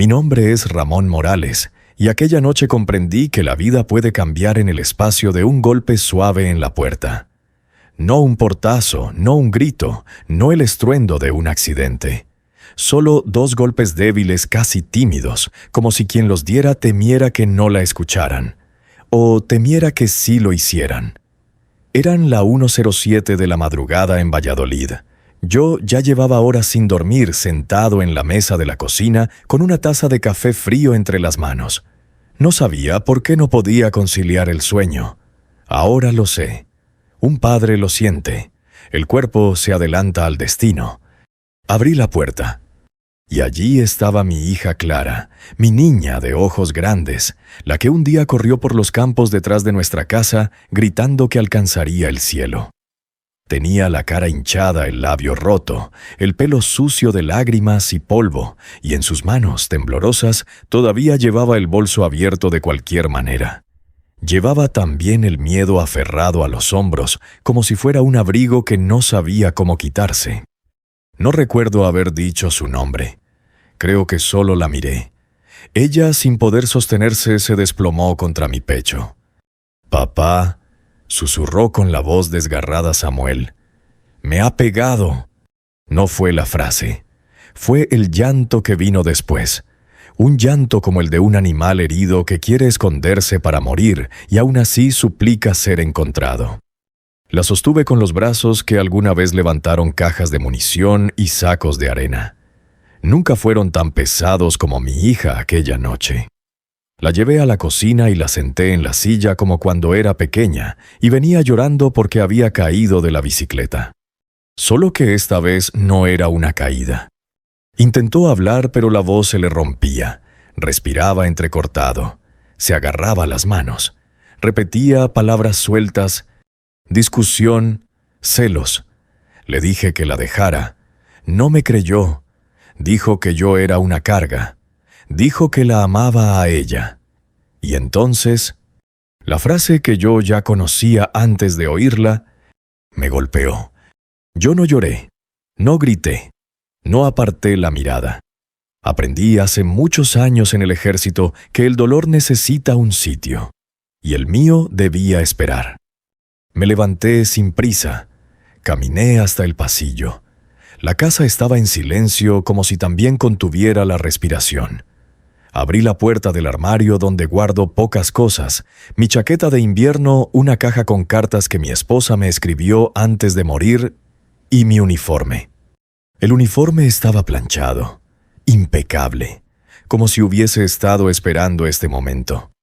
Mi nombre es Ramón Morales, y aquella noche comprendí que la vida puede cambiar en el espacio de un golpe suave en la puerta. No un portazo, no un grito, no el estruendo de un accidente. Solo dos golpes débiles, casi tímidos, como si quien los diera temiera que no la escucharan, o temiera que sí lo hicieran. Eran la 1:07 de la madrugada en Valladolid. Yo ya llevaba horas sin dormir, sentado en la mesa de la cocina, con una taza de café frío entre las manos. No sabía por qué no podía conciliar el sueño. Ahora lo sé. Un padre lo siente. El cuerpo se adelanta al destino. Abrí la puerta. Y allí estaba mi hija Clara, mi niña de ojos grandes, la que un día corrió por los campos detrás de nuestra casa, gritando que alcanzaría el cielo. Tenía la cara hinchada, el labio roto, el pelo sucio de lágrimas y polvo, y en sus manos, temblorosas, todavía llevaba el bolso abierto de cualquier manera. Llevaba también el miedo aferrado a los hombros, como si fuera un abrigo que no sabía cómo quitarse. No recuerdo haber dicho su nombre. Creo que solo la miré. Ella, sin poder sostenerse, se desplomó contra mi pecho. «Papá», susurró con la voz desgarrada Samuel. «Me ha pegado». No fue la frase. Fue el llanto que vino después. Un llanto como el de un animal herido que quiere esconderse para morir y aún así suplica ser encontrado. La sostuve con los brazos que alguna vez levantaron cajas de munición y sacos de arena. Nunca fueron tan pesados como mi hija aquella noche. La llevé a la cocina y la senté en la silla como cuando era pequeña y venía llorando porque había caído de la bicicleta. Solo que esta vez no era una caída. Intentó hablar, pero la voz se le rompía. Respiraba entrecortado. Se agarraba las manos. Repetía palabras sueltas. Discusión, celos. Le dije que la dejara. No me creyó. Dijo que yo era una carga. Dijo que la amaba a ella. Y entonces, la frase que yo ya conocía antes de oírla, me golpeó. Yo no lloré, no grité, no aparté la mirada. Aprendí hace muchos años en el ejército que el dolor necesita un sitio, y el mío debía esperar. Me levanté sin prisa, caminé hasta el pasillo. La casa estaba en silencio como si también contuviera la respiración. Abrí la puerta del armario donde guardo pocas cosas, mi chaqueta de invierno, una caja con cartas que mi esposa me escribió antes de morir y mi uniforme. El uniforme estaba planchado, impecable, como si hubiese estado esperando este momento.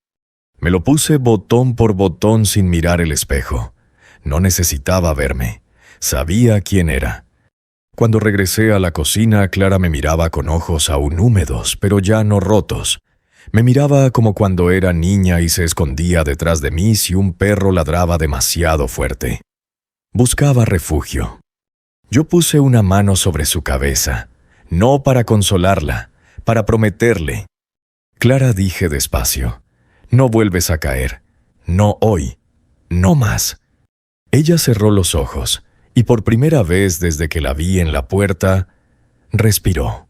Me lo puse botón por botón sin mirar el espejo. No necesitaba verme. Sabía quién era. Cuando regresé a la cocina, Clara me miraba con ojos aún húmedos, pero ya no rotos. Me miraba como cuando era niña y se escondía detrás de mí si un perro ladraba demasiado fuerte. Buscaba refugio. Yo puse una mano sobre su cabeza, no para consolarla, para prometerle. «Clara», dije despacio, «no vuelves a caer. No hoy. No más». Ella cerró los ojos. Y por primera vez desde que la vi en la puerta, respiró.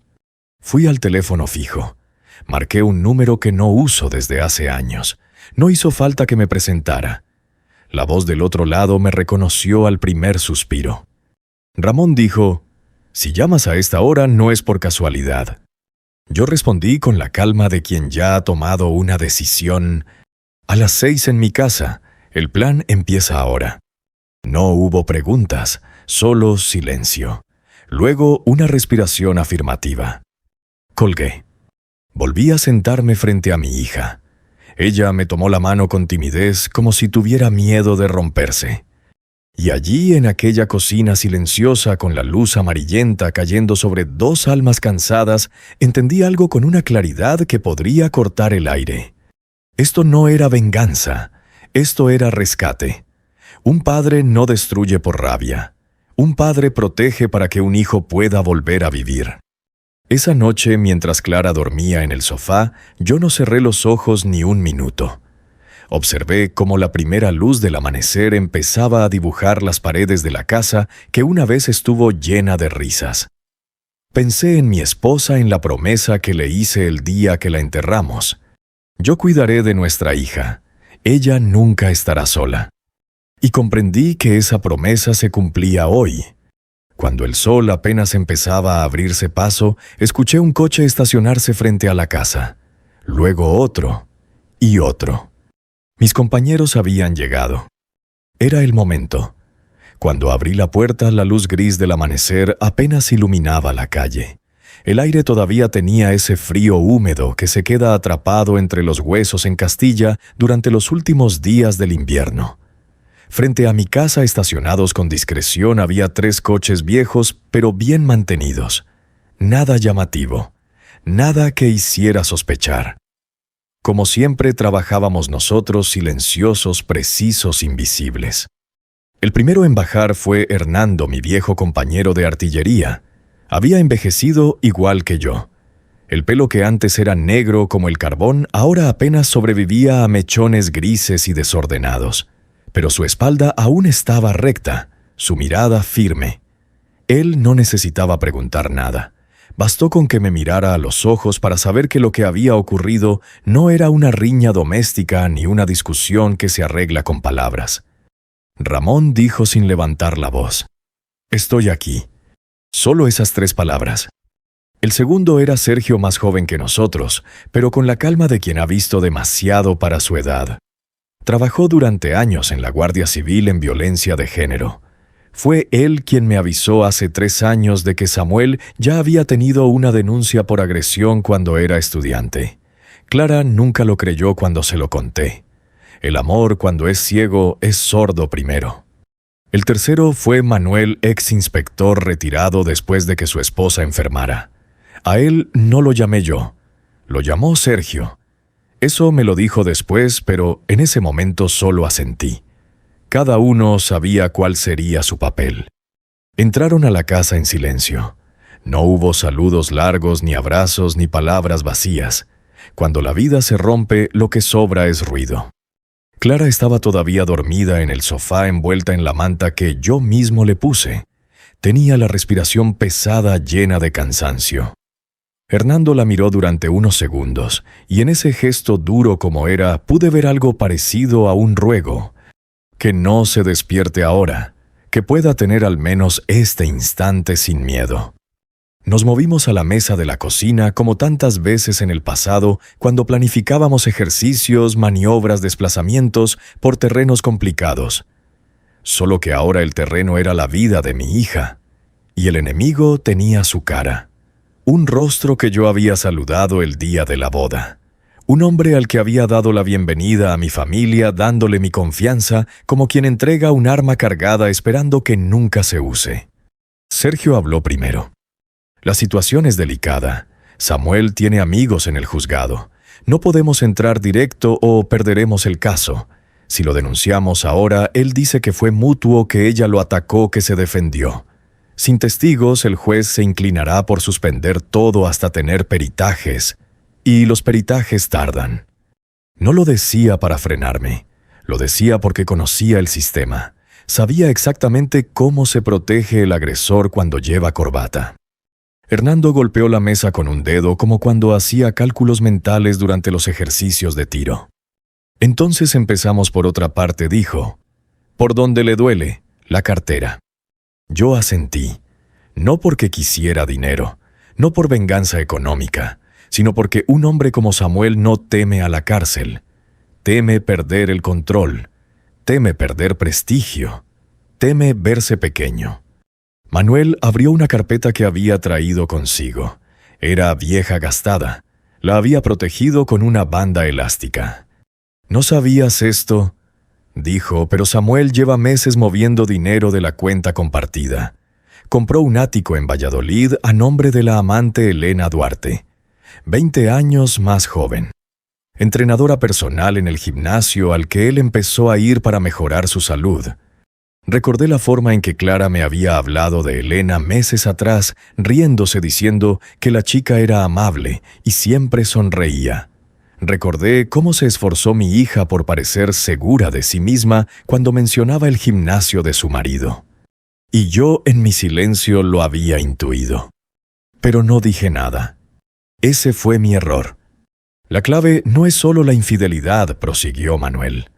Fui al teléfono fijo. Marqué un número que no uso desde hace años. No hizo falta que me presentara. La voz del otro lado me reconoció al primer suspiro. Ramón dijo, «Si llamas a esta hora no es por casualidad». Yo respondí con la calma de quien ya ha tomado una decisión. «A las 6 en mi casa. El plan empieza ahora». No hubo preguntas, solo silencio. Luego una respiración afirmativa. Colgué. Volví a sentarme frente a mi hija. Ella me tomó la mano con timidez, como si tuviera miedo de romperse. Y allí, en aquella cocina silenciosa con la luz amarillenta cayendo sobre dos almas cansadas, entendí algo con una claridad que podría cortar el aire. Esto no era venganza, esto era rescate. Un padre no destruye por rabia. Un padre protege para que un hijo pueda volver a vivir. Esa noche, mientras Clara dormía en el sofá, yo no cerré los ojos ni un minuto. Observé cómo la primera luz del amanecer empezaba a dibujar las paredes de la casa que una vez estuvo llena de risas. Pensé en mi esposa, en la promesa que le hice el día que la enterramos. Yo cuidaré de nuestra hija. Ella nunca estará sola. Y comprendí que esa promesa se cumplía hoy. Cuando el sol apenas empezaba a abrirse paso, escuché un coche estacionarse frente a la casa. Luego otro y otro. Mis compañeros habían llegado. Era el momento. Cuando abrí la puerta, la luz gris del amanecer apenas iluminaba la calle. El aire todavía tenía ese frío húmedo que se queda atrapado entre los huesos en Castilla durante los últimos días del invierno. Frente a mi casa, estacionados con discreción, había 3 coches viejos, pero bien mantenidos. Nada llamativo, nada que hiciera sospechar. Como siempre, trabajábamos nosotros, silenciosos, precisos, invisibles. El primero en bajar fue Hernando, mi viejo compañero de artillería. Había envejecido igual que yo. El pelo que antes era negro como el carbón, ahora apenas sobrevivía a mechones grises y desordenados. Pero su espalda aún estaba recta, su mirada firme. Él no necesitaba preguntar nada. Bastó con que me mirara a los ojos para saber que lo que había ocurrido no era una riña doméstica ni una discusión que se arregla con palabras. Ramón dijo sin levantar la voz: «Estoy aquí». Solo esas 3 palabras. El segundo era Sergio, más joven que nosotros, pero con la calma de quien ha visto demasiado para su edad. Trabajó durante años en la Guardia Civil en violencia de género. Fue él quien me avisó hace 3 años de que Samuel ya había tenido una denuncia por agresión cuando era estudiante. Clara nunca lo creyó cuando se lo conté. El amor, cuando es ciego, es sordo primero. El tercero fue Manuel, ex inspector retirado después de que su esposa enfermara. A él no lo llamé yo, lo llamó Sergio. Eso me lo dijo después, pero en ese momento solo asentí. Cada uno sabía cuál sería su papel. Entraron a la casa en silencio. No hubo saludos largos, ni abrazos, ni palabras vacías. Cuando la vida se rompe, lo que sobra es ruido. Clara estaba todavía dormida en el sofá envuelta en la manta que yo mismo le puse. Tenía la respiración pesada, llena de cansancio. Hernando la miró durante unos segundos, y en ese gesto duro como era, pude ver algo parecido a un ruego. Que no se despierte ahora, que pueda tener al menos este instante sin miedo. Nos movimos a la mesa de la cocina como tantas veces en el pasado cuando planificábamos ejercicios, maniobras, desplazamientos por terrenos complicados. Solo que ahora el terreno era la vida de mi hija, y el enemigo tenía su cara. Un rostro que yo había saludado el día de la boda. Un hombre al que había dado la bienvenida a mi familia, dándole mi confianza como quien entrega un arma cargada esperando que nunca se use. Sergio habló primero. La situación es delicada. Samuel tiene amigos en el juzgado. No podemos entrar directo o perderemos el caso. Si lo denunciamos ahora, él dice que fue mutuo, que ella lo atacó, que se defendió. Sin testigos, el juez se inclinará por suspender todo hasta tener peritajes. Y los peritajes tardan. No lo decía para frenarme. Lo decía porque conocía el sistema. Sabía exactamente cómo se protege el agresor cuando lleva corbata. Hernando golpeó la mesa con un dedo como cuando hacía cálculos mentales durante los ejercicios de tiro. Entonces empezamos por otra parte, dijo. Por donde le duele, la cartera. Yo asentí, no porque quisiera dinero, no por venganza económica, sino porque un hombre como Samuel no teme a la cárcel. Teme perder el control, teme perder prestigio, teme verse pequeño. Manuel abrió una carpeta que había traído consigo. Era vieja, gastada. La había protegido con una banda elástica. «¿No sabías esto?», dijo, pero Samuel lleva meses moviendo dinero de la cuenta compartida. Compró un ático en Valladolid a nombre de la amante Elena Duarte, 20 años más joven. Entrenadora personal en el gimnasio al que él empezó a ir para mejorar su salud. Recordé la forma en que Clara me había hablado de Elena meses atrás, riéndose diciendo que la chica era amable y siempre sonreía. Recordé cómo se esforzó mi hija por parecer segura de sí misma cuando mencionaba el gimnasio de su marido. Y yo en mi silencio lo había intuido. Pero no dije nada. Ese fue mi error. La clave no es solo la infidelidad, prosiguió Manuel.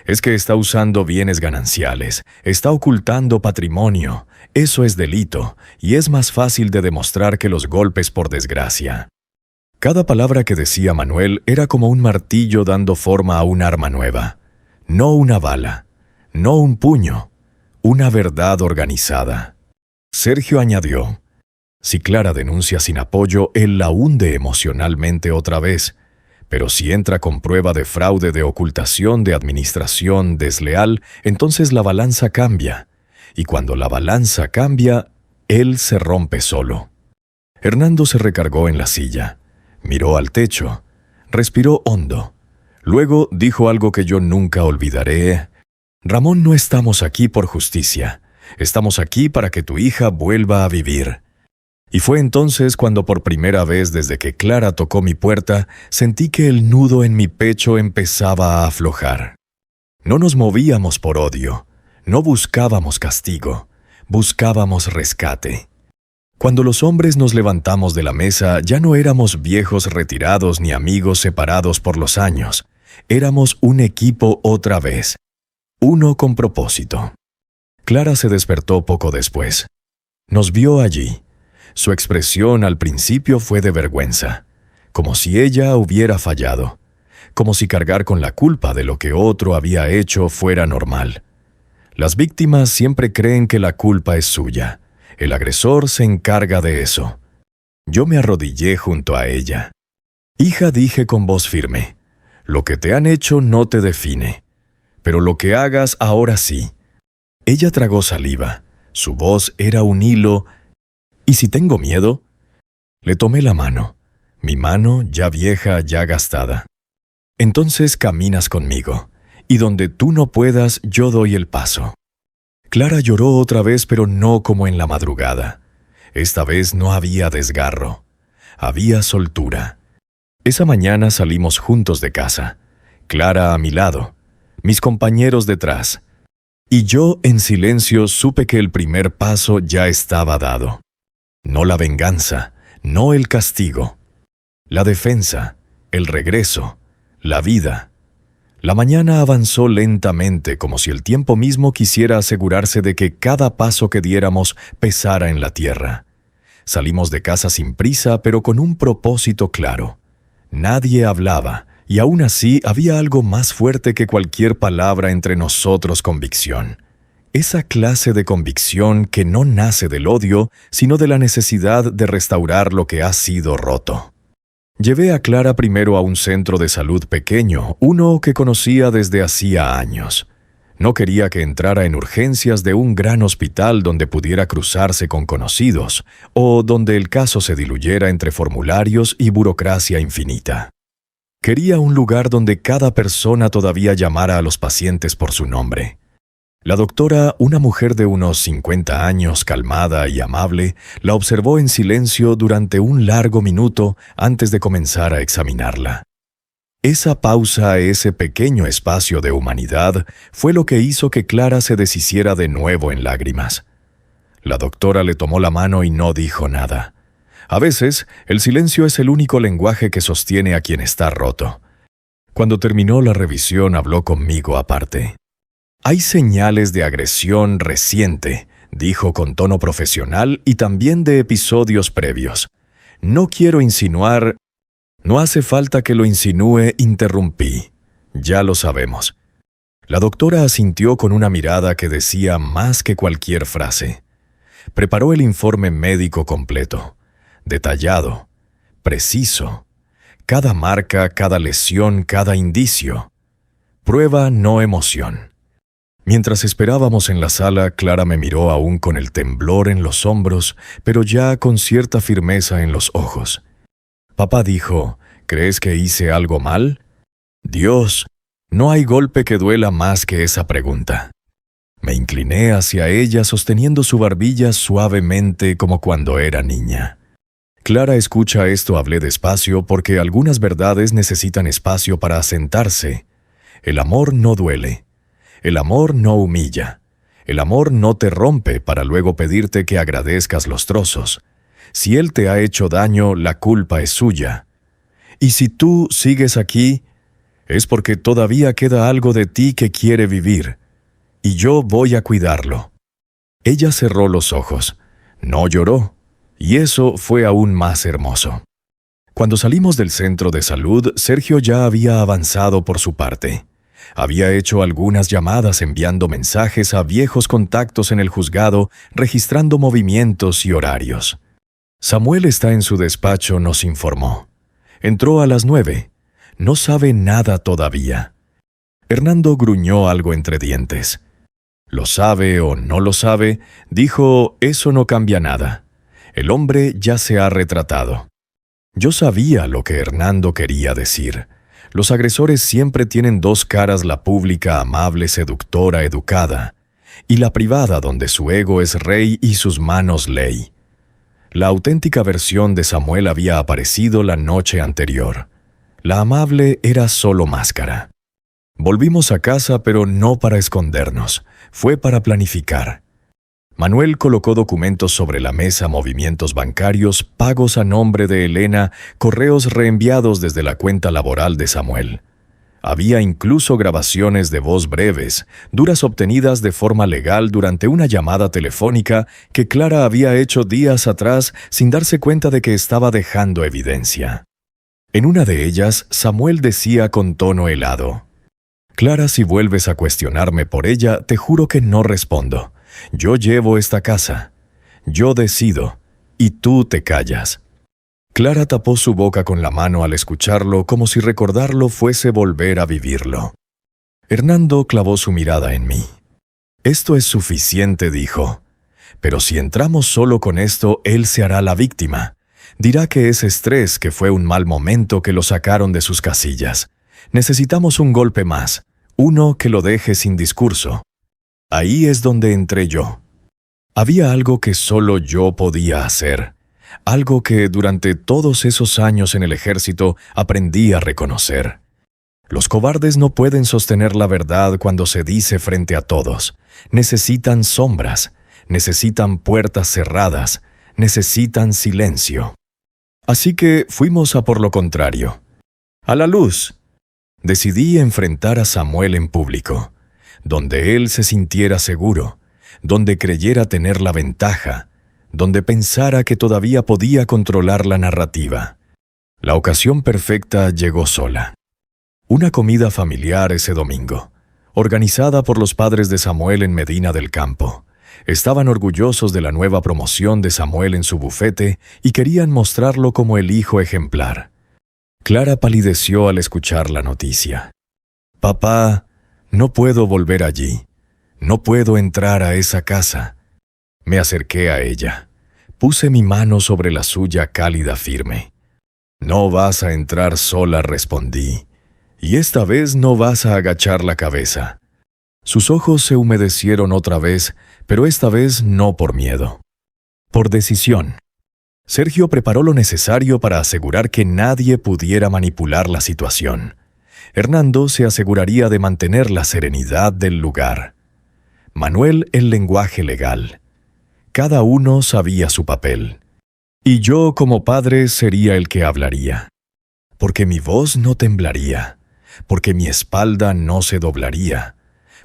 Es que está usando bienes gananciales, está ocultando patrimonio. Eso es delito, y es más fácil de demostrar que los golpes por desgracia. Cada palabra que decía Manuel era como un martillo dando forma a un arma nueva. No una bala, no un puño, una verdad organizada. Sergio añadió: si Clara denuncia sin apoyo, él la hunde emocionalmente otra vez. Pero si entra con prueba de fraude, de ocultación, de administración desleal, entonces la balanza cambia. Y cuando la balanza cambia, él se rompe solo. Hernando se recargó en la silla, miró al techo, respiró hondo. Luego dijo algo que yo nunca olvidaré: Ramón, no estamos aquí por justicia. Estamos aquí para que tu hija vuelva a vivir. Y fue entonces cuando por primera vez desde que Clara tocó mi puerta, sentí que el nudo en mi pecho empezaba a aflojar. No nos movíamos por odio, no buscábamos castigo, buscábamos rescate. Cuando los hombres nos levantamos de la mesa, ya no éramos viejos retirados ni amigos separados por los años. Éramos un equipo otra vez, uno con propósito. Clara se despertó poco después. Nos vio allí. Su expresión al principio fue de vergüenza, como si ella hubiera fallado, como si cargar con la culpa de lo que otro había hecho fuera normal. Las víctimas siempre creen que la culpa es suya. El agresor se encarga de eso. Yo me arrodillé junto a ella. Hija, dije con voz firme, lo que te han hecho no te define, pero lo que hagas ahora sí. Ella tragó saliva. Su voz era un hilo. ¿Y si tengo miedo? Le tomé la mano, mi mano ya vieja, ya gastada. Entonces caminas conmigo, y donde tú no puedas, yo doy el paso. Clara lloró otra vez, pero no como en la madrugada. Esta vez no había desgarro, había soltura. Esa mañana salimos juntos de casa, Clara a mi lado, mis compañeros detrás, y yo en silencio supe que el primer paso ya estaba dado. No la venganza, no el castigo. La defensa, el regreso, la vida. La mañana avanzó lentamente, como si el tiempo mismo quisiera asegurarse de que cada paso que diéramos pesara en la tierra. Salimos de casa sin prisa, pero con un propósito claro. Nadie hablaba, y aún así había algo más fuerte que cualquier palabra entre nosotros: convicción. Esa clase de convicción que no nace del odio, sino de la necesidad de restaurar lo que ha sido roto. Llevé a Clara primero a un centro de salud pequeño, uno que conocía desde hacía años. No quería que entrara en urgencias de un gran hospital donde pudiera cruzarse con conocidos, o donde el caso se diluyera entre formularios y burocracia infinita. Quería un lugar donde cada persona todavía llamara a los pacientes por su nombre. La doctora, una mujer de unos 50 años, calmada y amable, la observó en silencio durante un largo minuto antes de comenzar a examinarla. Esa pausa, ese pequeño espacio de humanidad, fue lo que hizo que Clara se deshiciera de nuevo en lágrimas. La doctora le tomó la mano y no dijo nada. A veces, el silencio es el único lenguaje que sostiene a quien está roto. Cuando terminó la revisión, habló conmigo aparte. Hay señales de agresión reciente, dijo con tono profesional, y también de episodios previos. No quiero insinuar. No hace falta que lo insinúe, interrumpí. Ya lo sabemos. La doctora asintió con una mirada que decía más que cualquier frase. Preparó el informe médico completo, detallado, preciso. Cada marca, cada lesión, cada indicio. Prueba, no emoción. Mientras esperábamos en la sala, Clara me miró aún con el temblor en los hombros, pero ya con cierta firmeza en los ojos. Papá dijo, ¿crees que hice algo mal? Dios, no hay golpe que duela más que esa pregunta. Me incliné hacia ella sosteniendo su barbilla suavemente como cuando era niña. Clara, escucha esto, hablé despacio, porque algunas verdades necesitan espacio para asentarse. El amor no duele. El amor no humilla. El amor no te rompe para luego pedirte que agradezcas los trozos. Si él te ha hecho daño, la culpa es suya. Y si tú sigues aquí, es porque todavía queda algo de ti que quiere vivir, y yo voy a cuidarlo». Ella cerró los ojos, no lloró, y eso fue aún más hermoso. Cuando salimos del centro de salud, Sergio ya había avanzado por su parte. Había hecho algunas llamadas enviando mensajes a viejos contactos en el juzgado, registrando movimientos y horarios. Samuel está en su despacho, nos informó. Entró a las 9. No sabe nada todavía. Hernando gruñó algo entre dientes. «¿Lo sabe o no lo sabe?», dijo, «eso no cambia nada. El hombre ya se ha retratado». Yo sabía lo que Hernando quería decir. Los agresores siempre tienen dos caras: la pública, amable, seductora, educada, y la privada, donde su ego es rey y sus manos ley. La auténtica versión de Samuel había aparecido la noche anterior. La amable era solo máscara. Volvimos a casa, pero no para escondernos, fue para planificar. Manuel colocó documentos sobre la mesa, movimientos bancarios, pagos a nombre de Elena, correos reenviados desde la cuenta laboral de Samuel. Había incluso grabaciones de voz breves, duras obtenidas de forma legal durante una llamada telefónica que Clara había hecho días atrás sin darse cuenta de que estaba dejando evidencia. En una de ellas, Samuel decía con tono helado: «Clara, si vuelves a cuestionarme por ella, te juro que no respondo. Yo llevo esta casa. Yo decido. Y tú te callas». Clara tapó su boca con la mano al escucharlo, como si recordarlo fuese volver a vivirlo. Hernando clavó su mirada en mí. «Esto es suficiente», dijo. «Pero si entramos solo con esto, él se hará la víctima. Dirá que es estrés, que fue un mal momento, que lo sacaron de sus casillas. Necesitamos un golpe más, uno que lo deje sin discurso». Ahí es donde entré yo. Había algo que solo yo podía hacer, algo que durante todos esos años en el ejército aprendí a reconocer. Los cobardes no pueden sostener la verdad cuando se dice frente a todos. Necesitan sombras, necesitan puertas cerradas, necesitan silencio. Así que fuimos a por lo contrario. A la luz. Decidí enfrentar a Samuel en público, donde él se sintiera seguro, donde creyera tener la ventaja, donde pensara que todavía podía controlar la narrativa. La ocasión perfecta llegó sola. Una comida familiar ese domingo, organizada por los padres de Samuel en Medina del Campo. Estaban orgullosos de la nueva promoción de Samuel en su bufete y querían mostrarlo como el hijo ejemplar. Clara palideció al escuchar la noticia. «Papá, no puedo volver allí. No puedo entrar a esa casa». Me acerqué a ella. Puse mi mano sobre la suya cálida, firme. «No vas a entrar sola», respondí. «Y esta vez no vas a agachar la cabeza». Sus ojos se humedecieron otra vez, pero esta vez no por miedo. Por decisión. Sergio preparó lo necesario para asegurar que nadie pudiera manipular la situación. Hernando se aseguraría de mantener la serenidad del lugar. Manuel el lenguaje legal. Cada uno sabía su papel. Y yo, como padre, sería el que hablaría. Porque mi voz no temblaría, porque mi espalda no se doblaría,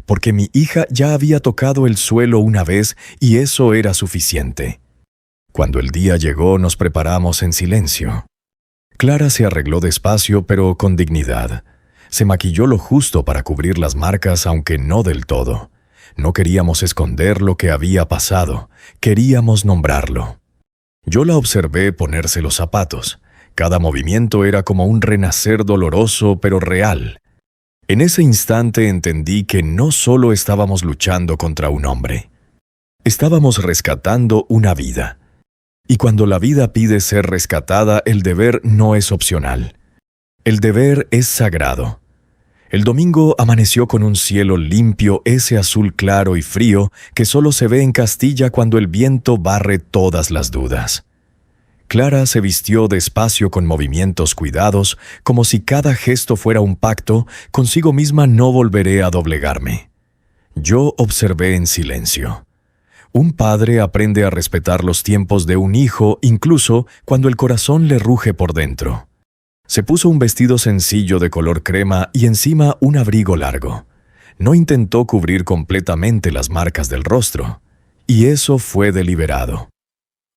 porque mi hija ya había tocado el suelo una vez y eso era suficiente. Cuando el día llegó, nos preparamos en silencio. Clara se arregló despacio, pero con dignidad. Se maquilló lo justo para cubrir las marcas, aunque no del todo. No queríamos esconder lo que había pasado, queríamos nombrarlo. Yo la observé ponerse los zapatos. Cada movimiento era como un renacer doloroso, pero real. En ese instante entendí que no solo estábamos luchando contra un hombre. Estábamos rescatando una vida. Y cuando la vida pide ser rescatada, el deber no es opcional. El deber es sagrado. El domingo amaneció con un cielo limpio, ese azul claro y frío que solo se ve en Castilla cuando el viento barre todas las dudas. Clara se vistió despacio con movimientos cuidados, como si cada gesto fuera un pacto, consigo misma: no volveré a doblegarme. Yo observé en silencio. Un padre aprende a respetar los tiempos de un hijo incluso cuando el corazón le ruge por dentro. Se puso un vestido sencillo de color crema y encima un abrigo largo. No intentó cubrir completamente las marcas del rostro, y eso fue deliberado.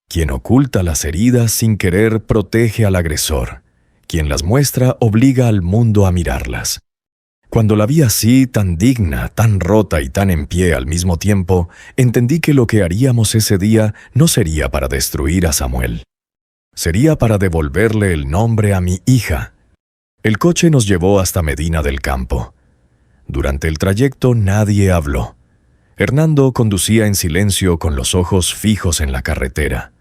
Quien oculta las heridas sin querer protege al agresor. Quien las muestra obliga al mundo a mirarlas. Cuando la vi así, tan digna, tan rota y tan en pie al mismo tiempo, entendí que lo que haríamos ese día no sería para destruir a Samuel. Sería para devolverle el nombre a mi hija. El coche nos llevó hasta Medina del Campo. Durante el trayecto nadie habló. Hernando conducía en silencio con los ojos fijos en la carretera.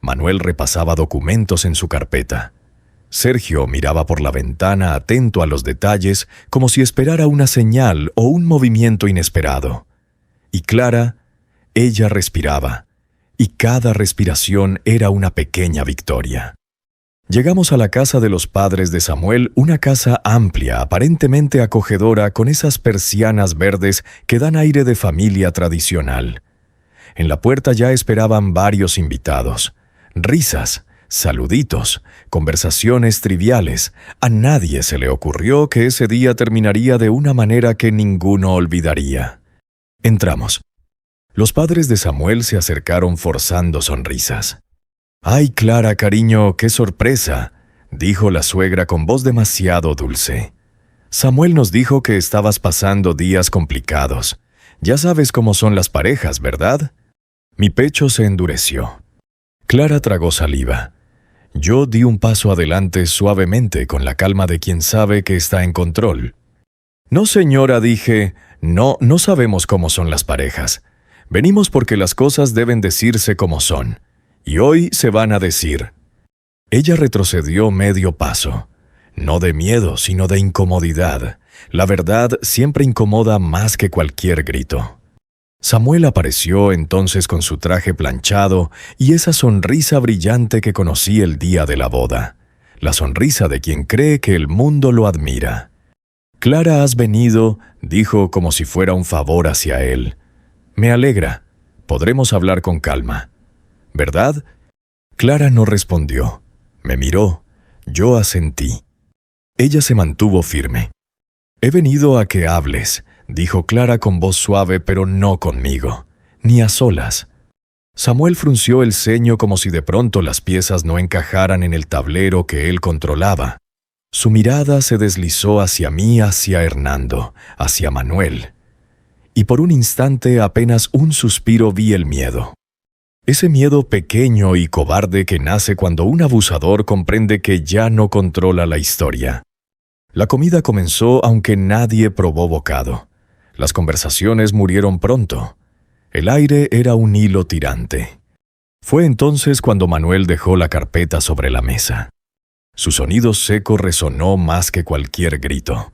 Manuel repasaba documentos en su carpeta. Sergio miraba por la ventana atento a los detalles como si esperara una señal o un movimiento inesperado. Y Clara, ella respiraba, y cada respiración era una pequeña victoria. Llegamos a la casa de los padres de Samuel, una casa amplia, aparentemente acogedora, con esas persianas verdes que dan aire de familia tradicional. En la puerta ya esperaban varios invitados. Risas, saluditos, conversaciones triviales. A nadie se le ocurrió que ese día terminaría de una manera que ninguno olvidaría. Entramos. Los padres de Samuel se acercaron forzando sonrisas. «¡Ay, Clara, cariño, qué sorpresa!», dijo la suegra con voz demasiado dulce. «Samuel nos dijo que estabas pasando días complicados. Ya sabes cómo son las parejas, ¿verdad?». Mi pecho se endureció. Clara tragó saliva. Yo di un paso adelante suavemente, con la calma de quien sabe que está en control. «No, señora», dije, no sabemos cómo son las parejas. Venimos porque las cosas deben decirse como son. Y hoy se van a decir». Ella retrocedió medio paso. No de miedo, sino de incomodidad. La verdad siempre incomoda más que cualquier grito. Samuel apareció entonces con su traje planchado y esa sonrisa brillante que conocí el día de la boda. La sonrisa de quien cree que el mundo lo admira. «Clara, has venido», dijo como si fuera un favor hacia él. «Me alegra. Podremos hablar con calma». «¿Verdad?». Clara no respondió. Me miró. Yo asentí. Ella se mantuvo firme. «He venido a que hables», dijo Clara con voz suave, pero no conmigo, ni a solas. Samuel frunció el ceño como si de pronto las piezas no encajaran en el tablero que él controlaba. Su mirada se deslizó hacia mí, hacia Hernando, hacia Manuel. Y por un instante, apenas un suspiro, vi el miedo. Ese miedo pequeño y cobarde que nace cuando un abusador comprende que ya no controla la historia. La comida comenzó aunque nadie probó bocado. Las conversaciones murieron pronto. El aire era un hilo tirante. Fue entonces cuando Manuel dejó la carpeta sobre la mesa. Su sonido seco resonó más que cualquier grito.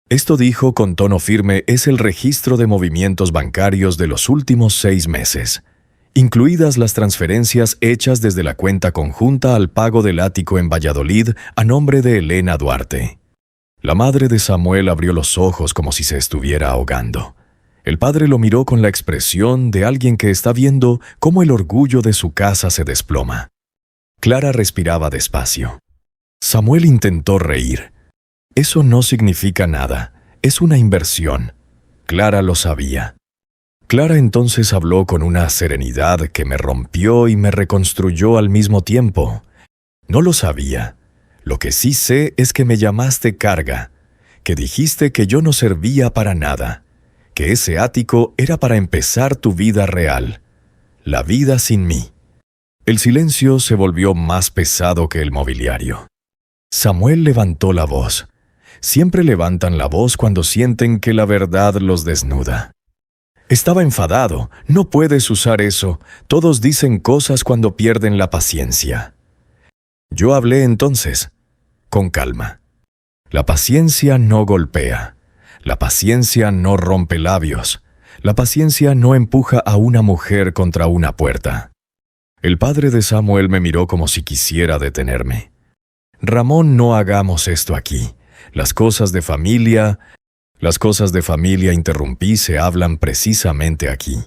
Esto, dijo con tono firme, es el registro de movimientos bancarios de los últimos 6 meses, incluidas las transferencias hechas desde la cuenta conjunta al pago del ático en Valladolid a nombre de Elena Duarte. La madre de Samuel abrió los ojos como si se estuviera ahogando. El padre lo miró con la expresión de alguien que está viendo cómo el orgullo de su casa se desploma. Clara respiraba despacio. Samuel intentó reír. Eso no significa nada, es una inversión. Clara lo sabía. Clara entonces habló con una serenidad que me rompió y me reconstruyó al mismo tiempo. No lo sabía. Lo que sí sé es que me llamaste carga, que dijiste que yo no servía para nada, que ese ático era para empezar tu vida real, la vida sin mí. El silencio se volvió más pesado que el mobiliario. Samuel levantó la voz. Siempre levantan la voz cuando sienten que la verdad los desnuda. Estaba enfadado. No puedes usar eso. Todos dicen cosas cuando pierden la paciencia. Yo hablé entonces, con calma. La paciencia no golpea. La paciencia no rompe labios. La paciencia no empuja a una mujer contra una puerta. El padre de Samuel me miró como si quisiera detenerme. Ramón, no hagamos esto aquí. Las cosas de familia, interrumpí, se hablan precisamente aquí.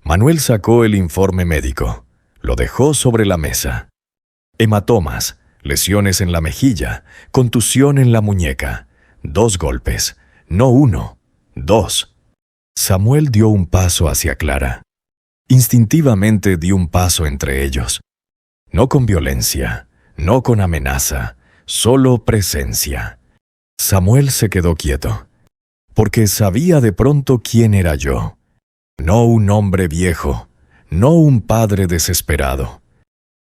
Manuel sacó el informe médico. Lo dejó sobre la mesa. Hematomas, lesiones en la mejilla, contusión en la muñeca. 2 golpes, no 1, 2. Samuel dio un paso hacia Clara. Instintivamente dio un paso entre ellos. No con violencia, no con amenaza, solo presencia. Samuel se quedó quieto, porque sabía de pronto quién era yo. No un hombre viejo, no un padre desesperado.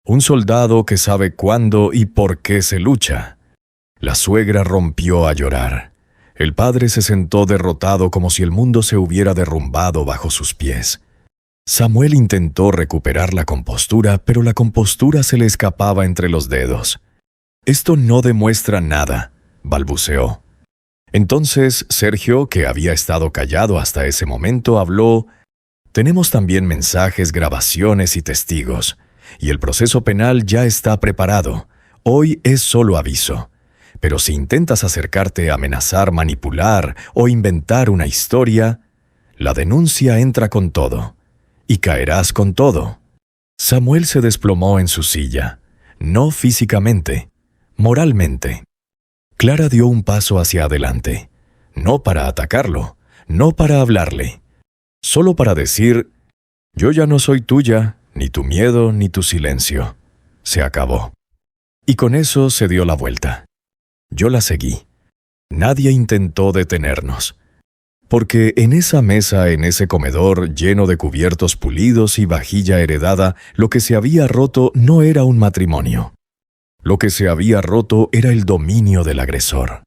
Un soldado que sabe cuándo y por qué se lucha. La suegra rompió a llorar. El padre se sentó derrotado como si el mundo se hubiera derrumbado bajo sus pies. Samuel intentó recuperar la compostura, pero la compostura se le escapaba entre los dedos. «Esto no demuestra nada», balbuceó. Entonces Sergio, que había estado callado hasta ese momento, habló: «Tenemos también mensajes, grabaciones y testigos, y el proceso penal ya está preparado. Hoy es solo aviso. Pero si intentas acercarte a amenazar, manipular o inventar una historia, la denuncia entra con todo, y caerás con todo». Samuel se desplomó en su silla, no físicamente, moralmente. Clara dio un paso hacia adelante, no para atacarlo, no para hablarle, solo para decir: «Yo ya no soy tuya, ni tu miedo, ni tu silencio. Se acabó». Y con eso se dio la vuelta. Yo la seguí. Nadie intentó detenernos. Porque en esa mesa, en ese comedor lleno de cubiertos pulidos y vajilla heredada, lo que se había roto no era un matrimonio. Lo que se había roto era el dominio del agresor.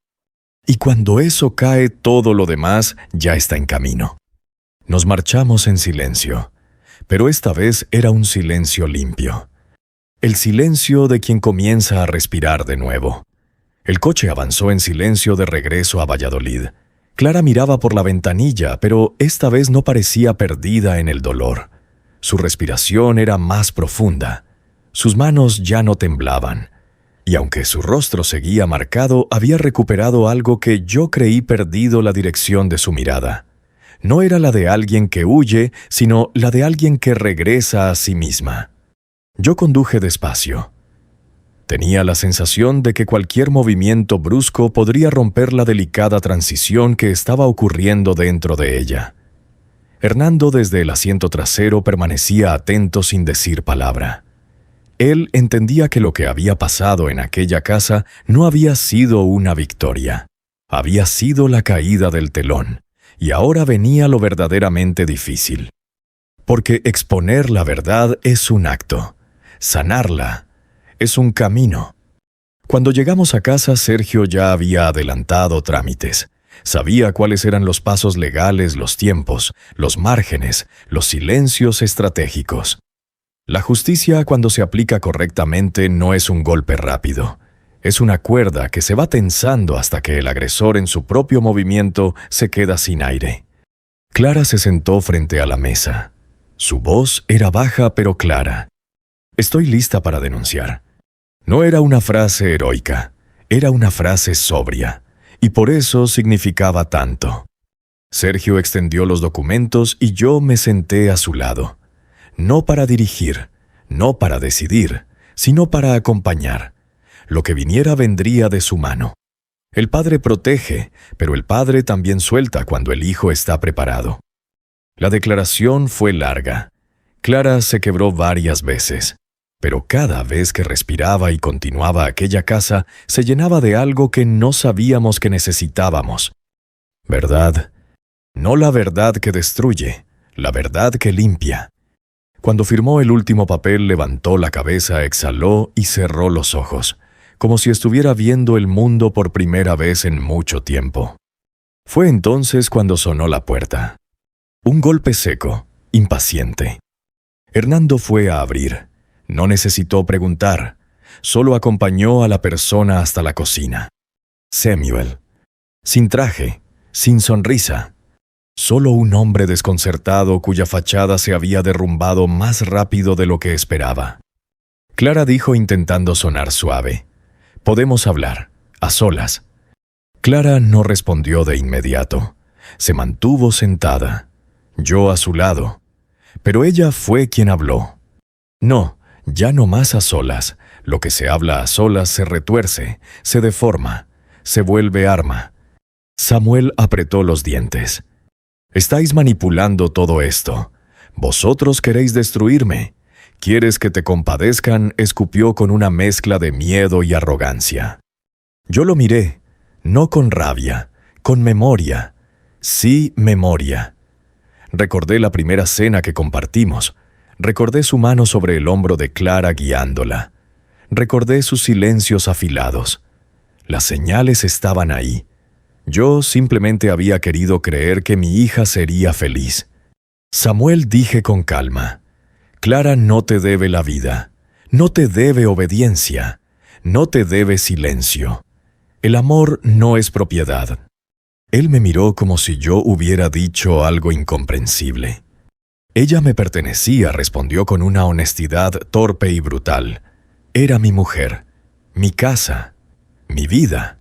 Y cuando eso cae, todo lo demás ya está en camino. Nos marchamos en silencio, pero esta vez era un silencio limpio. El silencio de quien comienza a respirar de nuevo. El coche avanzó en silencio de regreso a Valladolid. Clara miraba por la ventanilla, pero esta vez no parecía perdida en el dolor. Su respiración era más profunda. Sus manos ya no temblaban. Y aunque su rostro seguía marcado, había recuperado algo que yo creí perdido: la dirección de su mirada. No era la de alguien que huye, sino la de alguien que regresa a sí misma. Yo conduje despacio. Tenía la sensación de que cualquier movimiento brusco podría romper la delicada transición que estaba ocurriendo dentro de ella. Hernando, desde el asiento trasero, permanecía atento sin decir palabra. Él entendía que lo que había pasado en aquella casa no había sido una victoria. Había sido la caída del telón, y ahora venía lo verdaderamente difícil. Porque exponer la verdad es un acto. Sanarla es un camino. Cuando llegamos a casa, Sergio ya había adelantado trámites. Sabía cuáles eran los pasos legales, los tiempos, los márgenes, los silencios estratégicos. La justicia, cuando se aplica correctamente, no es un golpe rápido. Es una cuerda que se va tensando hasta que el agresor, en su propio movimiento, se queda sin aire. Clara se sentó frente a la mesa. Su voz era baja pero clara. «Estoy lista para denunciar». No era una frase heroica, era una frase sobria, y por eso significaba tanto. Sergio extendió los documentos y yo me senté a su lado. No para dirigir, no para decidir, sino para acompañar. Lo que viniera vendría de su mano. El padre protege, pero el padre también suelta cuando el hijo está preparado. La declaración fue larga. Clara se quebró varias veces. Pero cada vez que respiraba y continuaba aquella casa, se llenaba de algo que no sabíamos que necesitábamos. ¿Verdad? No la verdad que destruye, la verdad que limpia. Cuando firmó el último papel, levantó la cabeza, exhaló y cerró los ojos, como si estuviera viendo el mundo por primera vez en mucho tiempo. Fue entonces cuando sonó la puerta. Un golpe seco, impaciente. Hernando fue a abrir. No necesitó preguntar, solo acompañó a la persona hasta la cocina. Samuel. Sin traje, sin sonrisa. Solo un hombre desconcertado cuya fachada se había derrumbado más rápido de lo que esperaba. Clara dijo intentando sonar suave: «Podemos hablar, a solas». Clara no respondió de inmediato. Se mantuvo sentada. Yo a su lado. Pero ella fue quien habló. No, ya no más a solas. Lo que se habla a solas se retuerce, se deforma, se vuelve arma. Samuel apretó los dientes. Estáis manipulando todo esto. Vosotros queréis destruirme. ¿Quieres que te compadezcan?, escupió con una mezcla de miedo y arrogancia. Yo lo miré, no con rabia, con memoria. Sí, memoria. Recordé la primera cena que compartimos. Recordé su mano sobre el hombro de Clara guiándola. Recordé sus silencios afilados. Las señales estaban ahí. Yo simplemente había querido creer que mi hija sería feliz. Samuel, dije con calma, Clara no te debe la vida, no te debe obediencia, no te debe silencio. El amor no es propiedad. Él me miró como si yo hubiera dicho algo incomprensible. Ella me pertenecía, respondió con una honestidad torpe y brutal. Era mi mujer, mi casa, mi vida.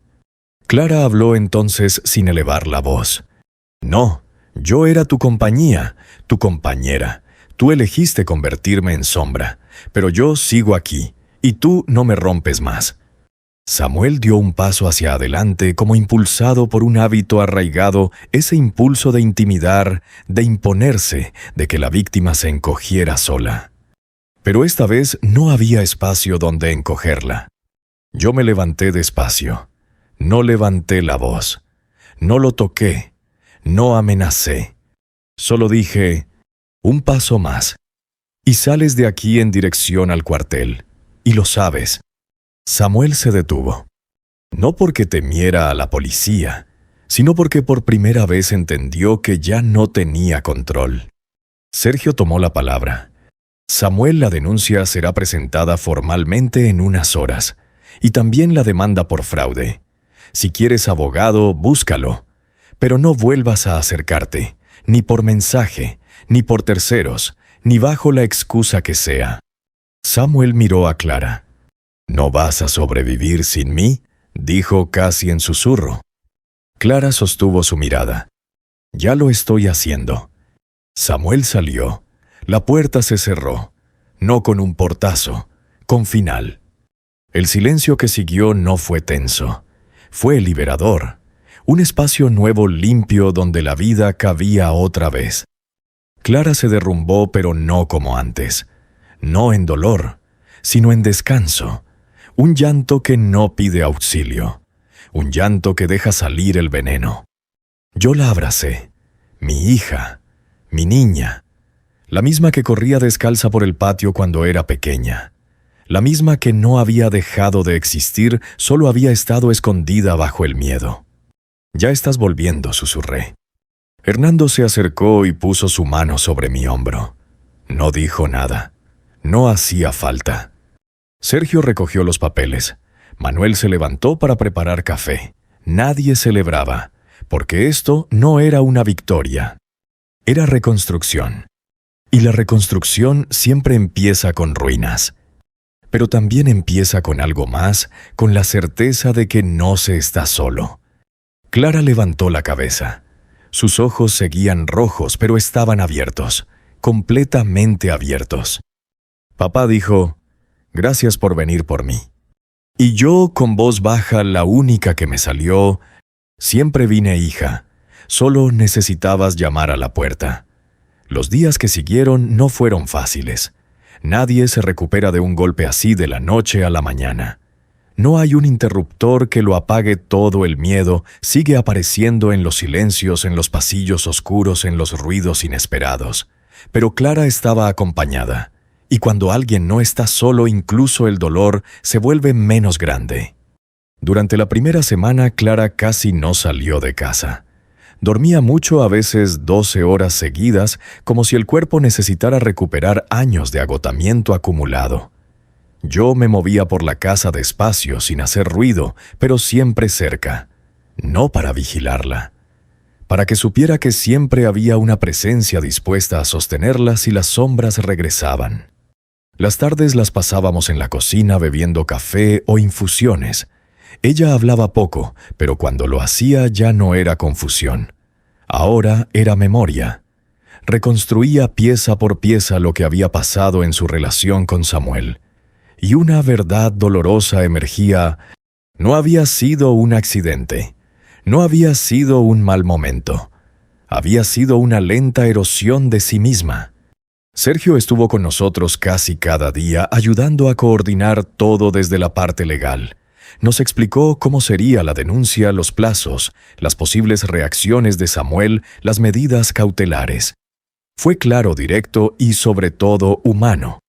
Clara habló entonces sin elevar la voz. No, yo era tu compañía, tu compañera. Tú elegiste convertirme en sombra, pero yo sigo aquí, y tú no me rompes más. Samuel dio un paso hacia adelante como impulsado por un hábito arraigado, ese impulso de intimidar, de imponerse, de que la víctima se encogiera sola. Pero esta vez no había espacio donde encogerla. Yo me levanté despacio. No levanté la voz. No lo toqué. No amenacé. Solo dije, un paso más. Y sales de aquí en dirección al cuartel. Y lo sabes. Samuel se detuvo. No porque temiera a la policía, sino porque por primera vez entendió que ya no tenía control. Sergio tomó la palabra. Samuel, la denuncia será presentada formalmente en unas horas, y también la demanda por fraude. Si quieres abogado, búscalo, pero no vuelvas a acercarte, ni por mensaje, ni por terceros, ni bajo la excusa que sea. Samuel miró a Clara. ¿No vas a sobrevivir sin mí?, dijo casi en susurro. Clara sostuvo su mirada. Ya lo estoy haciendo. Samuel salió. La puerta se cerró, no con un portazo, con final. El silencio que siguió no fue tenso. Fue liberador. Un espacio nuevo limpio donde la vida cabía otra vez. Clara se derrumbó, pero no como antes. No en dolor, sino en descanso. Un llanto que no pide auxilio. Un llanto que deja salir el veneno. Yo la abracé. Mi hija. Mi niña. La misma que corría descalza por el patio cuando era pequeña. La misma que no había dejado de existir, solo había estado escondida bajo el miedo. Ya estás volviendo, susurré. Hernando se acercó y puso su mano sobre mi hombro. No dijo nada. No hacía falta. Sergio recogió los papeles. Manuel se levantó para preparar café. Nadie celebraba, porque esto no era una victoria. Era reconstrucción. Y la reconstrucción siempre empieza con ruinas. Pero también empieza con algo más, con la certeza de que no se está solo. Clara levantó la cabeza. Sus ojos seguían rojos, pero estaban abiertos, completamente abiertos. Papá dijo, gracias por venir por mí. Y yo, con voz baja, la única que me salió, siempre vine, hija, solo necesitabas llamar a la puerta. Los días que siguieron no fueron fáciles. Nadie se recupera de un golpe así de la noche a la mañana. No hay un interruptor que lo apague todo. El miedo sigue apareciendo en los silencios, en los pasillos oscuros, en los ruidos inesperados. Pero Clara estaba acompañada. Y cuando alguien no está solo, incluso el dolor se vuelve menos grande. Durante la primera semana, Clara casi no salió de casa. Dormía mucho, a veces 12 horas seguidas, como si el cuerpo necesitara recuperar años de agotamiento acumulado. Yo me movía por la casa despacio, sin hacer ruido, pero siempre cerca. No para vigilarla. Para que supiera que siempre había una presencia dispuesta a sostenerla si las sombras regresaban. Las tardes las pasábamos en la cocina bebiendo café o infusiones. Ella hablaba poco, pero cuando lo hacía ya no era confusión. Ahora era memoria. reconstruía pieza por pieza lo que había pasado en su relación con Samuel. Y una verdad dolorosa emergía: no había sido un accidente, no había sido un mal momento, había sido una lenta erosión de sí misma. Sergio estuvo con nosotros casi cada día, ayudando a coordinar todo desde la parte legal. Nos explicó cómo sería la denuncia, los plazos, las posibles reacciones de Samuel, las medidas cautelares. Fue claro, directo y, sobre todo, humano.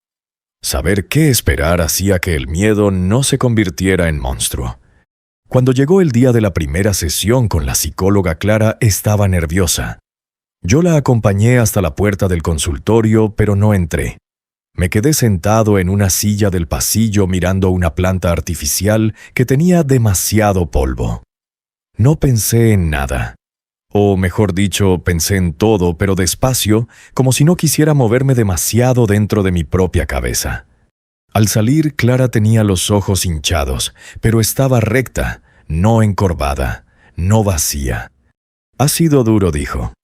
Saber qué esperar hacía que el miedo no se convirtiera en monstruo. Cuando llegó el día de la primera sesión con la psicóloga Clara, estaba nerviosa. Yo la acompañé hasta la puerta del consultorio, pero no entré. Me quedé sentado en una silla del pasillo mirando una planta artificial que tenía demasiado polvo. No pensé en nada. O mejor dicho, pensé en todo, pero despacio, como si no quisiera moverme demasiado dentro de mi propia cabeza. Al salir, Clara tenía los ojos hinchados, pero estaba recta, no encorvada, no vacía. «Ha sido duro», dijo.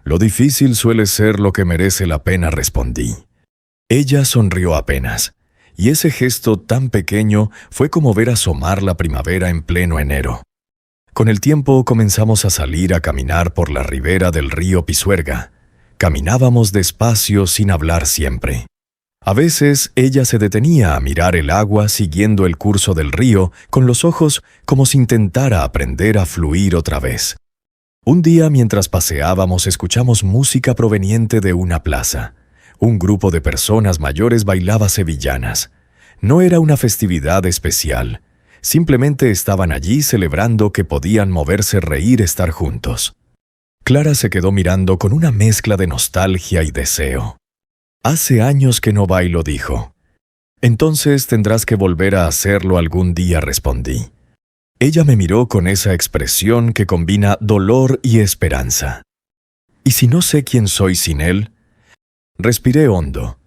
«Lo difícil suele ser lo que merece la pena», respondí. Ella sonrió apenas, y ese gesto tan pequeño fue como ver asomar la primavera en pleno enero. Con el tiempo comenzamos a salir a caminar por la ribera del río Pisuerga. Caminábamos despacio sin hablar siempre. A veces ella se detenía a mirar el agua siguiendo el curso del río con los ojos como si intentara aprender a fluir otra vez. Un día mientras paseábamos escuchamos música proveniente de una plaza. Un grupo de personas mayores bailaba sevillanas. No era una festividad especial. Simplemente estaban allí celebrando que podían moverse, reír, estar juntos. Clara se quedó mirando con una mezcla de nostalgia y deseo. «Hace años que no bailo», dijo. «Entonces tendrás que volver a hacerlo algún día», respondí. Ella me miró con esa expresión que combina dolor y esperanza. «¿Y si no sé quién soy sin él?». Respiré hondo,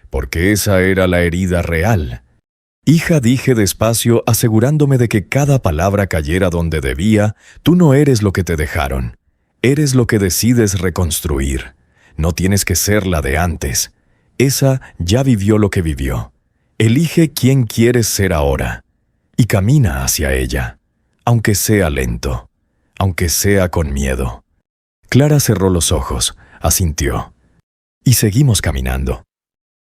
porque esa era la herida real. «Hija», dije despacio, asegurándome de que cada palabra cayera donde debía, «tú no eres lo que te dejaron. Eres lo que decides reconstruir. No tienes que ser la de antes. Esa ya vivió lo que vivió. Elige quién quieres ser ahora. Y camina hacia ella, aunque sea lento, aunque sea con miedo». Clara cerró los ojos, asintió. Y seguimos caminando.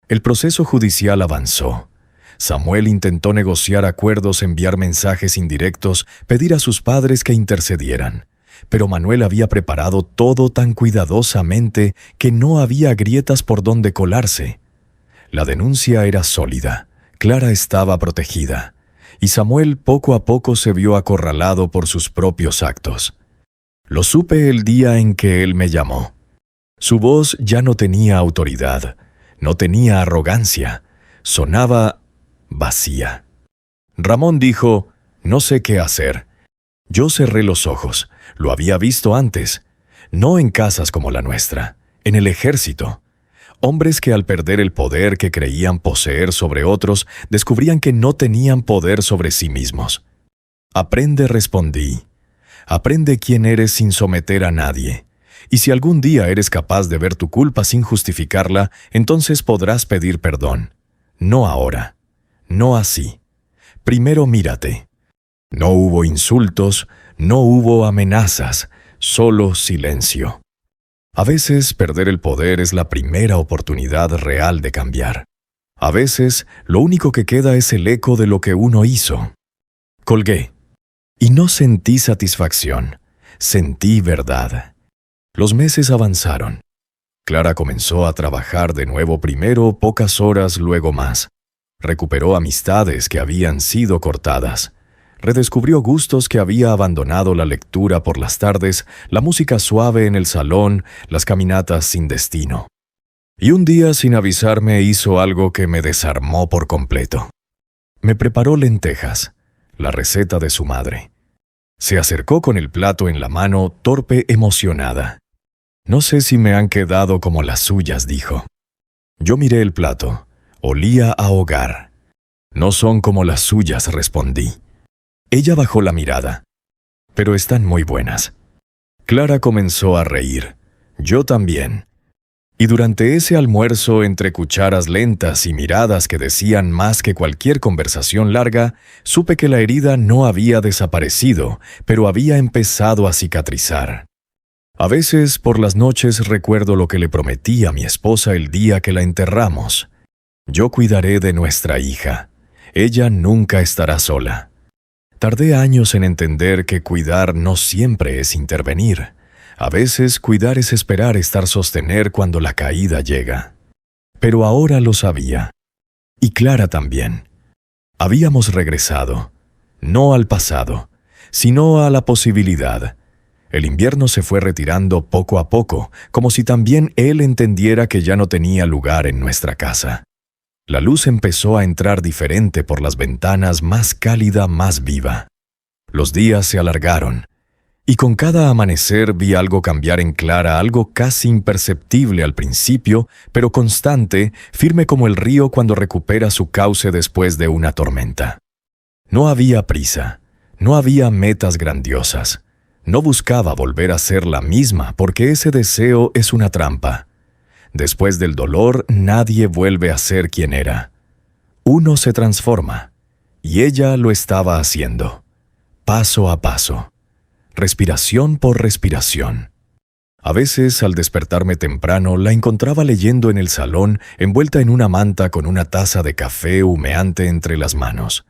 El proceso judicial avanzó. Samuel intentó negociar acuerdos, enviar mensajes indirectos, pedir a sus padres que intercedieran. Pero Manuel había preparado todo tan cuidadosamente que no había grietas por donde colarse. La denuncia era sólida, Clara estaba protegida, y Samuel poco a poco se vio acorralado por sus propios actos. Lo supe el día en que él me llamó. Su voz ya no tenía autoridad, no tenía arrogancia, sonaba vacía. Ramón dijo: «No sé qué hacer». Yo cerré los ojos. Lo había visto antes. No en casas como la nuestra, en el ejército. Hombres que al perder el poder que creían poseer sobre otros, descubrían que no tenían poder sobre sí mismos. «Aprende», respondí. «Aprende quién eres sin someter a nadie. Y si algún día eres capaz de ver tu culpa sin justificarla, entonces podrás pedir perdón. No ahora. No así. Primero mírate». No hubo insultos, no hubo amenazas, solo silencio. A veces perder el poder es la primera oportunidad real de cambiar. A veces lo único que queda es el eco de lo que uno hizo. Colgué. Y no sentí satisfacción, sentí verdad. Los meses avanzaron. Clara comenzó a trabajar de nuevo, primero pocas horas, luego más. Recuperó amistades que habían sido cortadas. Redescubrió gustos que había abandonado: la lectura por las tardes, la música suave en el salón, las caminatas sin destino. Y un día, sin avisarme, hizo algo que me desarmó por completo. Me preparó lentejas, la receta de su madre. Se acercó con el plato en la mano, torpe, emocionada. «No sé si me han quedado como las suyas», dijo. Yo miré el plato. Olía a hogar. «No son como las suyas», respondí. Ella bajó la mirada. «Pero están muy buenas». Clara comenzó a reír. Yo también. Y durante ese almuerzo, entre cucharas lentas y miradas que decían más que cualquier conversación larga, supe que la herida no había desaparecido, pero había empezado a cicatrizar. A veces, por las noches, recuerdo lo que le prometí a mi esposa el día que la enterramos. Yo cuidaré de nuestra hija. Ella nunca estará sola. Tardé años en entender que cuidar no siempre es intervenir. A veces cuidar es esperar estar sostener cuando la caída llega. Pero ahora lo sabía. Y Clara también. Habíamos regresado, no al pasado, sino a la posibilidad. El invierno se fue retirando poco a poco, como si también él entendiera que ya no tenía lugar en nuestra casa. La luz empezó a entrar diferente por las ventanas, más cálida, más viva. Los días se alargaron. Y con cada amanecer vi algo cambiar en Clara, algo casi imperceptible al principio, pero constante, firme como el río cuando recupera su cauce después de una tormenta. No había prisa, no había metas grandiosas. No buscaba volver a ser la misma, porque ese deseo es una trampa. Después del dolor, nadie vuelve a ser quien era. Uno se transforma, y ella lo estaba haciendo, paso a paso. Respiración por respiración. A veces, al despertarme temprano, la encontraba leyendo en el salón, envuelta en una manta con una taza de café humeante entre las manos.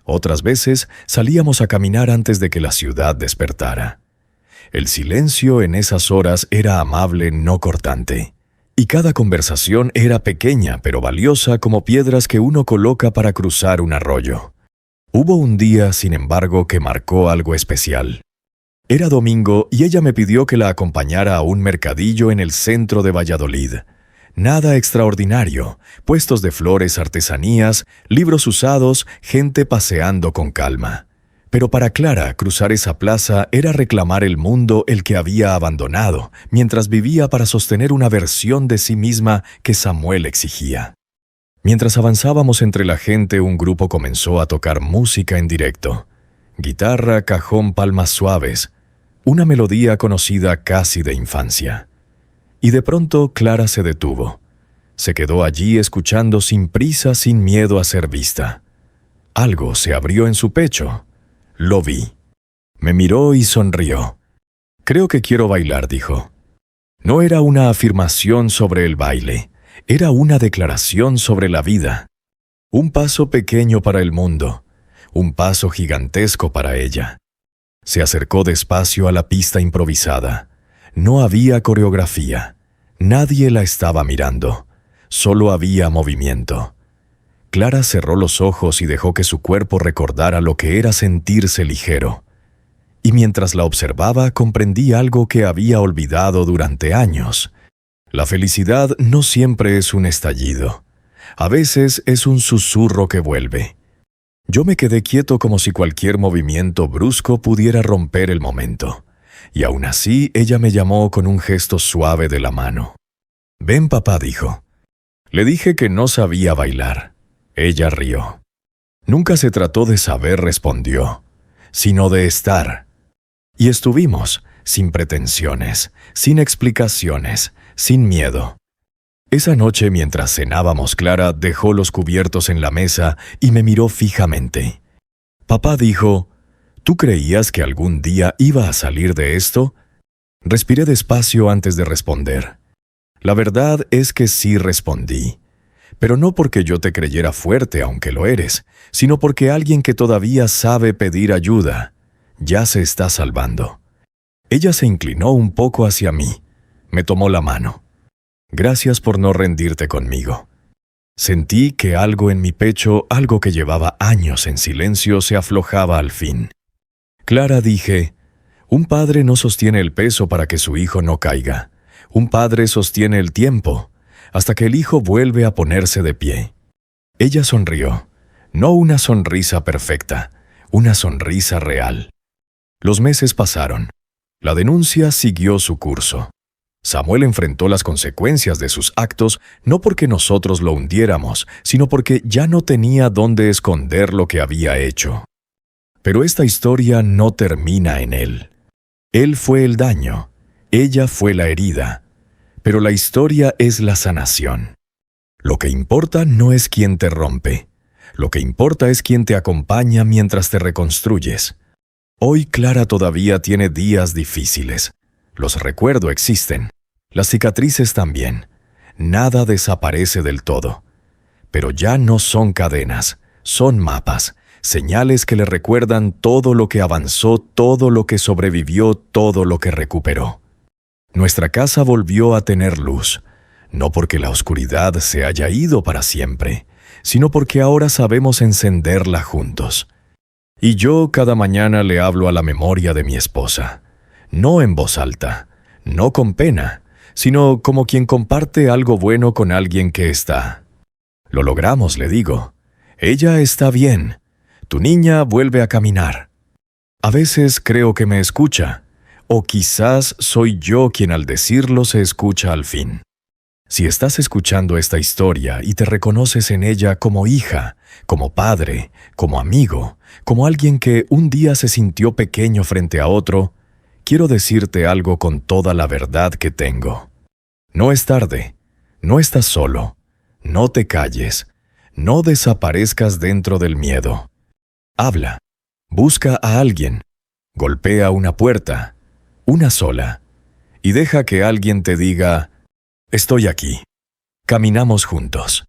Otras veces, salíamos a caminar antes de que la ciudad despertara. El silencio en esas horas era amable, no cortante. Y cada conversación era pequeña, pero valiosa como piedras que uno coloca para cruzar un arroyo. Hubo un día, sin embargo, que marcó algo especial. Era domingo y ella me pidió que la acompañara a un mercadillo en el centro de Valladolid. Nada extraordinario, puestos de flores, artesanías, libros usados, gente paseando con calma. Pero para Clara, cruzar esa plaza era reclamar el mundo el que había abandonado, mientras vivía para sostener una versión de sí misma que Samuel exigía. Mientras avanzábamos entre la gente, un grupo comenzó a tocar música en directo. Guitarra, cajón, palmas suaves. Una melodía conocida casi de infancia. Y de pronto Clara se detuvo. Se quedó allí escuchando sin prisa, sin miedo a ser vista. Algo se abrió en su pecho. Lo vi. Me miró y sonrió. «Creo que quiero bailar», dijo. No era una afirmación sobre el baile. Era una declaración sobre la vida. Un paso pequeño para el mundo. Un paso gigantesco para ella. Se acercó despacio a la pista improvisada. No había coreografía. Nadie la estaba mirando. Solo había movimiento. Clara cerró los ojos y dejó que su cuerpo recordara lo que era sentirse ligero. Y mientras la observaba, comprendí algo que había olvidado durante años. La felicidad no siempre es un estallido. A veces es un susurro que vuelve. Yo me quedé quieto como si cualquier movimiento brusco pudiera romper el momento. Y aún así, ella me llamó con un gesto suave de la mano. «Ven, papá», dijo. Le dije que no sabía bailar. Ella rió. «Nunca se trató de saber», respondió, «sino de estar». Y estuvimos, sin pretensiones, sin explicaciones, sin miedo. Esa noche, mientras cenábamos, Clara dejó los cubiertos en la mesa y me miró fijamente. Papá dijo, «¿Tú creías que algún día iba a salir de esto?» Respiré despacio antes de responder. La verdad es que sí respondí. Pero no porque yo te creyera fuerte, aunque lo eres, sino porque alguien que todavía sabe pedir ayuda ya se está salvando. Ella se inclinó un poco hacia mí. Me tomó la mano. «Gracias por no rendirte conmigo». Sentí que algo en mi pecho, algo que llevaba años en silencio, se aflojaba al fin. «Clara», dije, «un padre no sostiene el peso para que su hijo no caiga. Un padre sostiene el tiempo, hasta que el hijo vuelve a ponerse de pie». Ella sonrió. No una sonrisa perfecta, una sonrisa real. Los meses pasaron. La denuncia siguió su curso. Samuel enfrentó las consecuencias de sus actos no porque nosotros lo hundiéramos, sino porque ya no tenía dónde esconder lo que había hecho. Pero esta historia no termina en él. Él fue el daño, ella fue la herida. Pero la historia es la sanación. Lo que importa no es quién te rompe. Lo que importa es quién te acompaña mientras te reconstruyes. Hoy Clara todavía tiene días difíciles. Los recuerdos existen. Las cicatrices también. Nada desaparece del todo. Pero ya no son cadenas, son mapas, señales que le recuerdan todo lo que avanzó, todo lo que sobrevivió, todo lo que recuperó. Nuestra casa volvió a tener luz, no porque la oscuridad se haya ido para siempre, sino porque ahora sabemos encenderla juntos. Y yo cada mañana le hablo a la memoria de mi esposa, no en voz alta, no con pena, sino como quien comparte algo bueno con alguien que está. Lo logramos, le digo. Ella está bien. Tu niña vuelve a caminar. A veces creo que me escucha, o quizás soy yo quien al decirlo se escucha al fin. Si estás escuchando esta historia y te reconoces en ella como hija, como padre, como amigo, como alguien que un día se sintió pequeño frente a otro, quiero decirte algo con toda la verdad que tengo. No es tarde, no estás solo, no te calles, no desaparezcas dentro del miedo. Habla, busca a alguien, golpea una puerta, una sola, y deja que alguien te diga, estoy aquí, caminamos juntos.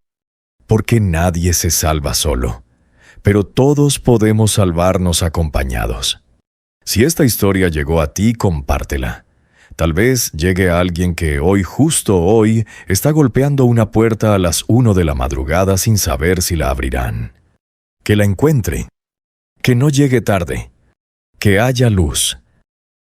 Porque nadie se salva solo, pero todos podemos salvarnos acompañados. Si esta historia llegó a ti, compártela. Tal vez llegue a alguien que hoy, justo hoy, está golpeando una puerta a las 1 de la madrugada sin saber si la abrirán. Que la encuentre. Que no llegue tarde. Que haya luz.